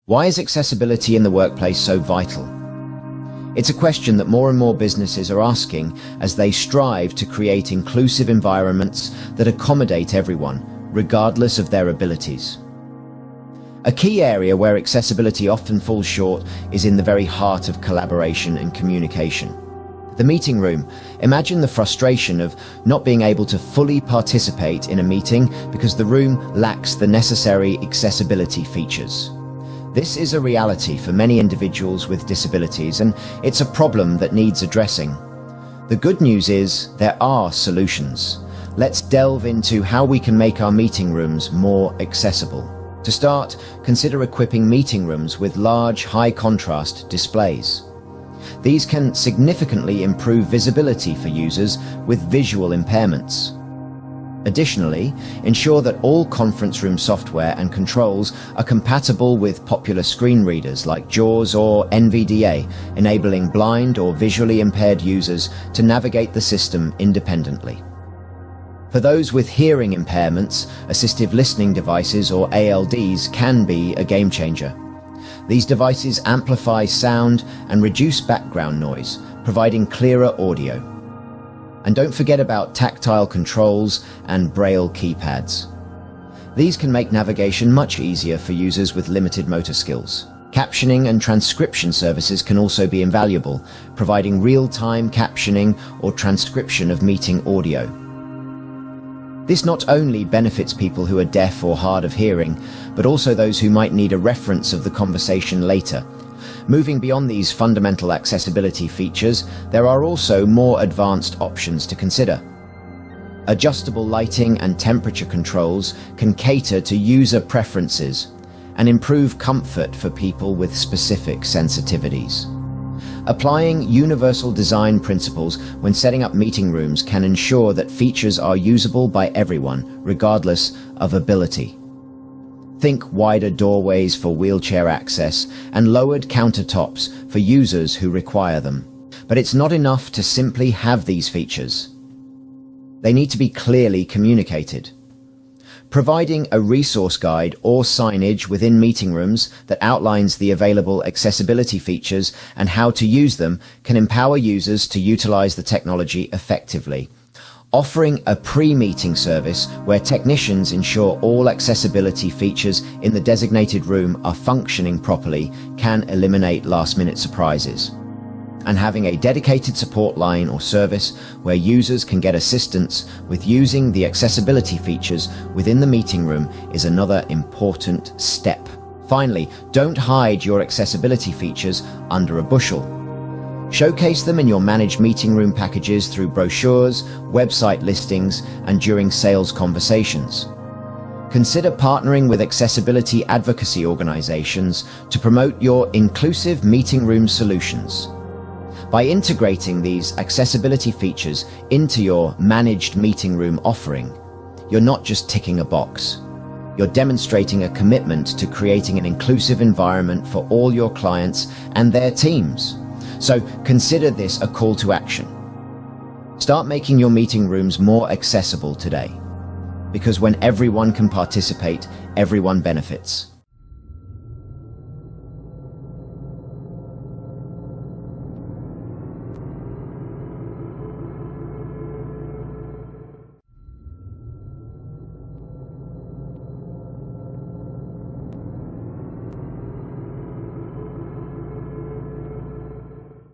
Why is accessibility in the workplace so vital? It's a question that more and more businesses are asking as they strive to create inclusive environments that accommodate everyone, regardless of their abilities. A key area where accessibility often falls short is in the very heart of collaboration and communication. The meeting room. Imagine the frustration of not being able to fully participate in a meeting because the room lacks the necessary accessibility features. This is a reality for many individuals with disabilities, and it's a problem that needs addressing. The good news is there are solutions. Let's delve into how we can make our meeting rooms more accessible. To start, consider equipping meeting rooms with large, high-contrast displays. These can significantly improve visibility for users with visual impairments. Additionally, ensure that all conference room software and controls are compatible with popular screen readers like JAWS or NVDA, enabling blind or visually impaired users to navigate the system independently. For those with hearing impairments, assistive listening devices or ALDs can be a game changer. These devices amplify sound and reduce background noise, providing clearer audio. And don't forget about tactile controls and Braille keypads. These can make navigation much easier for users with limited motor skills. Captioning and transcription services can also be invaluable, providing real-time captioning or transcription of meeting audio. This not only benefits people who are deaf or hard of hearing, but also those who might need a reference of the conversation later. Moving beyond these fundamental accessibility features, there are also more advanced options to consider. Adjustable lighting and temperature controls can cater to user preferences and improve comfort for people with specific sensitivities. Applying universal design principles when setting up meeting rooms can ensure that features are usable by everyone, regardless of ability. Think wider doorways for wheelchair access and lowered countertops for users who require them. But it's not enough to simply have these features. They need to be clearly communicated. Providing a resource guide or signage within meeting rooms that outlines the available accessibility features and how to use them can empower users to utilize the technology effectively. Offering a pre-meeting service where technicians ensure all accessibility features in the designated room are functioning properly can eliminate last-minute surprises. And having a dedicated support line or service where users can get assistance with using the accessibility features within the meeting room is another important step. Finally, don't hide your accessibility features under a bushel. Showcase them in your managed meeting room packages through brochures, website listings, and during sales conversations. Consider partnering with accessibility advocacy organizations to promote your inclusive meeting room solutions. By integrating these accessibility features into your managed meeting room offering, you're not just ticking a box. You're demonstrating a commitment to creating an inclusive environment for all your clients and their teams. So consider this a call to action. Start making your meeting rooms more accessible today, because when everyone can participate, everyone benefits.